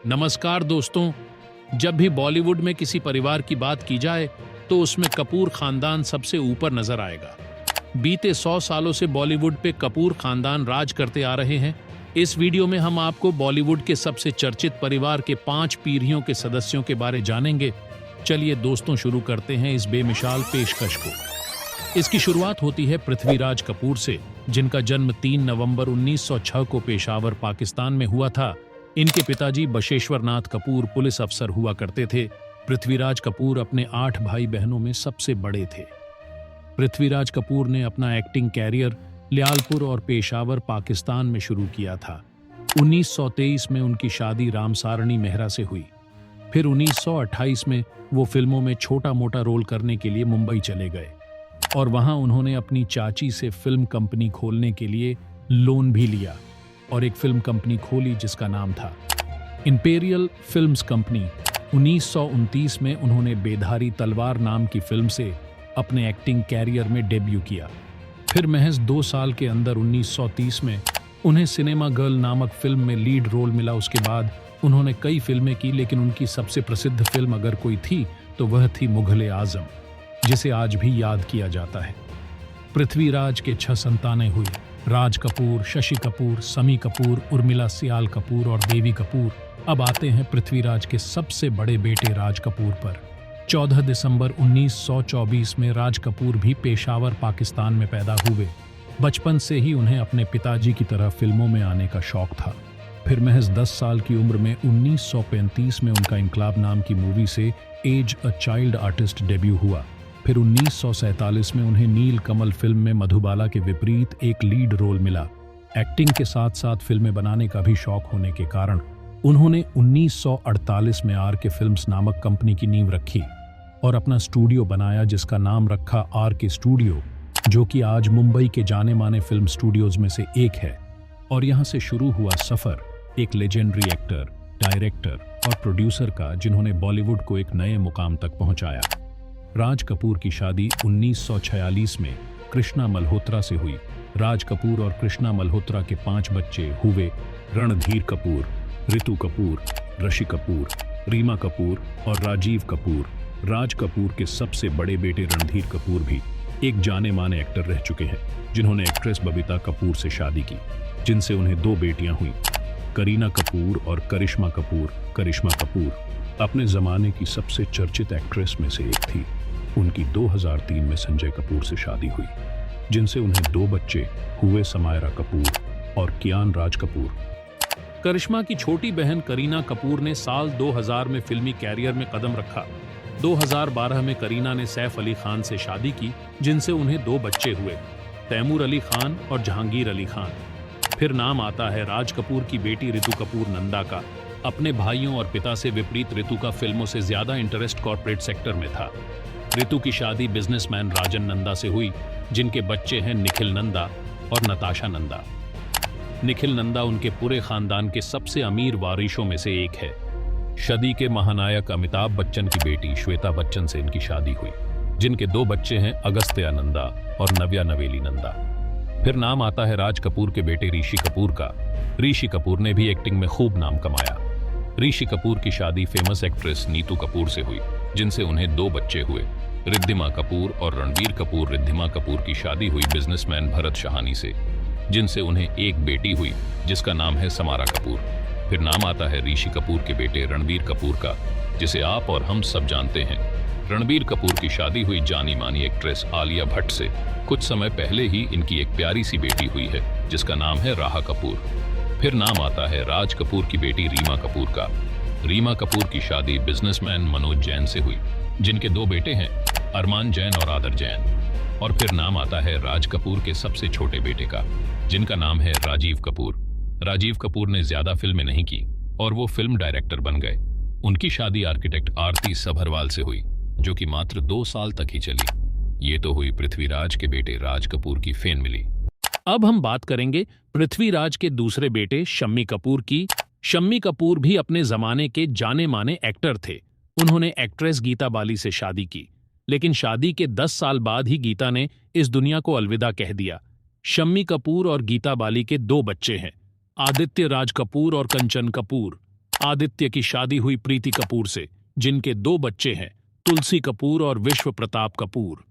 नमस्कार दोस्तों। जब भी बॉलीवुड में किसी परिवार की बात की जाए तो उसमें कपूर खानदान सबसे ऊपर नजर आएगा। बीते 100 सालों से बॉलीवुड पे कपूर खानदान राज करते आ रहे हैं। इस वीडियो में हम आपको बॉलीवुड के सबसे चर्चित परिवार के 5 पीढ़ियों के सदस्यों के बारे जानेंगे। चलिए दोस्तों, शुरू करते हैं इस बेमिसाल पेशकश को। इसकी शुरुआत होती है पृथ्वीराज कपूर से, जिनका जन्म 3 नवंबर 1906 को पेशावर, पाकिस्तान में हुआ था। इनके पिताजी बशेश्वर नाथ कपूर पुलिस अफसर हुआ करते थे। पृथ्वीराज कपूर अपने 8 भाई बहनों में सबसे बड़े थे। पृथ्वीराज कपूर ने अपना एक्टिंग कैरियर लियालपुर और पेशावर, पाकिस्तान में शुरू किया था। 1923 में उनकी शादी राम सारणी मेहरा से हुई। फिर 1928 में वो फिल्मों में छोटा मोटा रोल करने के लिए मुंबई चले गए और वहां उन्होंने अपनी चाची से फिल्म कंपनी खोलने के लिए लोन भी लिया और एक फिल्म कंपनी खोली जिसका नाम था इंपेरियल फिल्म्स कंपनी। 1929 में उन्होंने बेधारी तलवार नाम की फिल्म से अपने एक्टिंग कैरियर में डेब्यू किया। फिर महज 2 साल के अंदर 1930 में उन्हें सिनेमा गर्ल नामक फिल्म में लीड रोल मिला। उसके बाद उन्होंने कई फिल्में की, लेकिन उनकी सबसे प्रसिद्ध फिल्म अगर कोई थी तो वह थी मुगल आजम, जिसे आज भी याद किया जाता है। पृथ्वीराज के 6 संतानें हुई: राज कपूर, शशि कपूर, समी कपूर, उर्मिला सियाल कपूर और देवी कपूर। अब आते हैं पृथ्वीराज के सबसे बड़े बेटे राज कपूर पर। 14 दिसंबर 1924 में राज कपूर भी पेशावर, पाकिस्तान में पैदा हुए। बचपन से ही उन्हें अपने पिताजी की तरह फिल्मों में आने का शौक था। फिर महज 10 साल की उम्र में 1935 में उनका इनकलाब नाम की मूवी से as a child artist debut हुआ। फिर 1947 में उन्हें नील कमल फिल्म में मधुबाला के विपरीत एक लीड रोल मिला। एक्टिंग के साथ साथ फिल्में बनाने का भी शौक होने के कारण उन्होंने 1948 में आर के फिल्म्स नामक कंपनी की नींव रखी और अपना स्टूडियो बनाया, जिसका नाम रखा आर के स्टूडियो, जो कि आज मुंबई के जाने माने फिल्म स्टूडियोज में से एक है। और यहाँ से शुरू हुआ सफर एक लेजेंडरी एक्टर, डायरेक्टर और प्रोड्यूसर का, जिन्होंने बॉलीवुड को एक नए मुकाम तक पहुंचाया। राज कपूर की शादी 1946 में कृष्णा मल्होत्रा से हुई। राज कपूर और कृष्णा मल्होत्रा के 5 बच्चे हुए: रणधीर कपूर, ऋतु कपूर, ऋषि कपूर, रीमा कपूर और राजीव कपूर। राज कपूर के सबसे बड़े बेटे रणधीर कपूर भी एक जाने माने एक्टर रह चुके हैं, जिन्होंने एक्ट्रेस बबीता कपूर से शादी की, जिनसे उन्हें 2 बेटियां हुई: करीना कपूर और करिश्मा कपूर। करिश्मा कपूर अपने जमाने की सबसे चर्चित एक्ट्रेस में से एक थी। उनकी 2003 में संजय कपूर से शादी हुई, जिनसे उन्हें 2 बच्चे हुए: समायरा कपूर और कियान राज कपूर। करिश्मा की छोटी बहन करीना कपूर ने साल 2000 में फिल्मी कैरियर में कदम रखा। 2012 में करीना ने सैफ अली खान से शादी की, जिनसे उन्हें 2 बच्चे हुए: तैमूर अली खान और जहांगीर अली खान। फिर नाम आता है राज कपूर की बेटी ऋतु कपूर नंदा का। अपने भाइयों और पिता से विपरीत ऋतु का फिल्मों से ज्यादा इंटरेस्ट कॉर्पोरेट सेक्टर में था। ऋतु की शादी बिजनेसमैन राजन नंदा से हुई, जिनके बच्चे हैं निखिल नंदा और नताशा नंदा। निखिल नंदा उनके पूरे खानदान के सबसे अमीर वारिशों में से एक है। सदी के महानायक अमिताभ बच्चन की बेटी श्वेता बच्चन से इनकी शादी हुई, जिनके 2 बच्चे हैं: अगस्त्य नंदा और नव्या नवेली नंदा। फिर नाम आता है राज कपूर के बेटे ऋषि कपूर का। ऋषि कपूर ने भी एक्टिंग में खूब नाम कमाया। ऋषि कपूर की शादी फेमस एक्ट्रेस नीतू कपूर से हुई, जिनसे उन्हें 2 बच्चे हुए: रिद्धिमा कपूर और रणबीर कपूर। रिद्धिमा कपूर की शादी हुई बिजनेसमैन भरत शाहानी से, जिनसे उन्हें एक बेटी हुई, जिसका नाम है समारा कपूर। फिर नाम आता है ऋषि कपूर के बेटे रणबीर कपूर का, जिसे आप और हम सब जानते हैं। रणबीर कपूर की शादी हुई जानी मानी एक्ट्रेस आलिया भट्ट से। कुछ समय पहले ही इनकी एक प्यारी सी बेटी हुई है, जिसका नाम है राहा कपूर। फिर नाम आता है राज कपूर की बेटी रीमा कपूर का। रीमा कपूर की शादी बिजनेसमैन मनोज जैन से हुई, जिनके 2 बेटे हैं: अरमान जैन और आदर जैन। और फिर नाम आता है राज कपूर के सबसे छोटे बेटे का, जिनका नाम है राजीव कपूर। राजीव कपूर ने ज्यादा फिल्में नहीं की और वो फिल्म डायरेक्टर बन गए। उनकी शादी आर्किटेक्ट आरती सभरवाल से हुई, जो कि मात्र 2 साल तक ही चली। ये तो हुई पृथ्वीराज के बेटे राज कपूर की फेन मिली। अब हम बात करेंगे पृथ्वीराज के दूसरे बेटे शम्मी कपूर की। शम्मी कपूर भी अपने जमाने के जाने माने एक्टर थे। उन्होंने एक्ट्रेस गीता बाली से शादी की, लेकिन शादी के 10 साल बाद ही गीता ने इस दुनिया को अलविदा कह दिया। शम्मी कपूर और गीता बाली के 2 बच्चे हैं, आदित्य राज कपूर और कंचन कपूर। आदित्य की शादी हुई प्रीति कपूर से, जिनके 2 बच्चे हैं, तुलसी कपूर और विश्व प्रताप कपूर।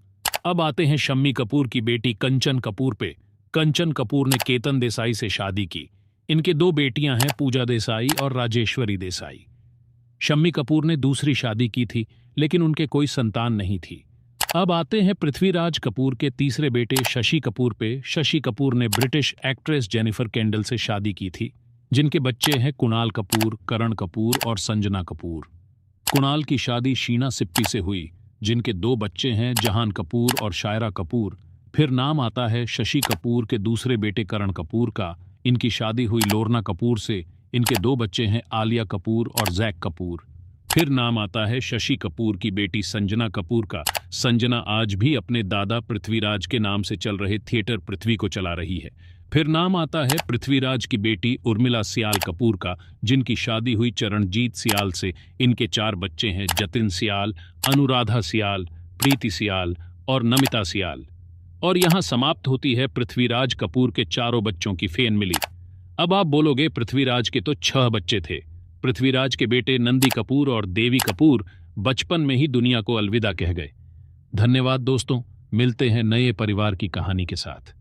अब आते हैं शम्मी कपूर की बेटी कंचन कपूर पे। कंचन कपूर ने केतन देसाई से शादी की। इनके 2 बेटियां हैं, पूजा देसाई और राजेश्वरी देसाई। शम्मी कपूर ने दूसरी शादी की थी, लेकिन उनके कोई संतान नहीं थी। अब आते हैं पृथ्वीराज कपूर के तीसरे बेटे शशि कपूर पे। शशि कपूर ने ब्रिटिश एक्ट्रेस जेनिफर केंडल से शादी की थी, जिनके बच्चे हैं कुणाल कपूर, करण कपूर और संजना कपूर। कुणाल की शादी शीना सिप्पी से हुई, जिनके 2 बच्चे हैं, जहान कपूर और शायरा कपूर। फिर नाम आता है शशि कपूर के दूसरे बेटे करण कपूर का। इनकी शादी हुई लोरना कपूर से। इनके 2 बच्चे हैं, आलिया कपूर और जैक कपूर। फिर नाम आता है शशि कपूर की बेटी संजना कपूर का। संजना आज भी अपने दादा पृथ्वीराज के नाम से चल रहे थिएटर पृथ्वी को चला रही है। फिर नाम आता है पृथ्वीराज की बेटी उर्मिला सियाल कपूर का, जिनकी शादी हुई चरणजीत सियाल से। इनके 4 बच्चे हैं, जतिन सियाल, अनुराधा सियाल, प्रीति सियाल और नमिता सियाल। और यहाँ समाप्त होती है पृथ्वीराज कपूर के 4 बच्चों की फेन मिली। अब आप बोलोगे पृथ्वीराज के तो 6 बच्चे थे। पृथ्वीराज के बेटे नंदी कपूर और देवी कपूर बचपन में ही दुनिया को अलविदा कह गए। धन्यवाद दोस्तों, मिलते हैं नए परिवार की कहानी के साथ।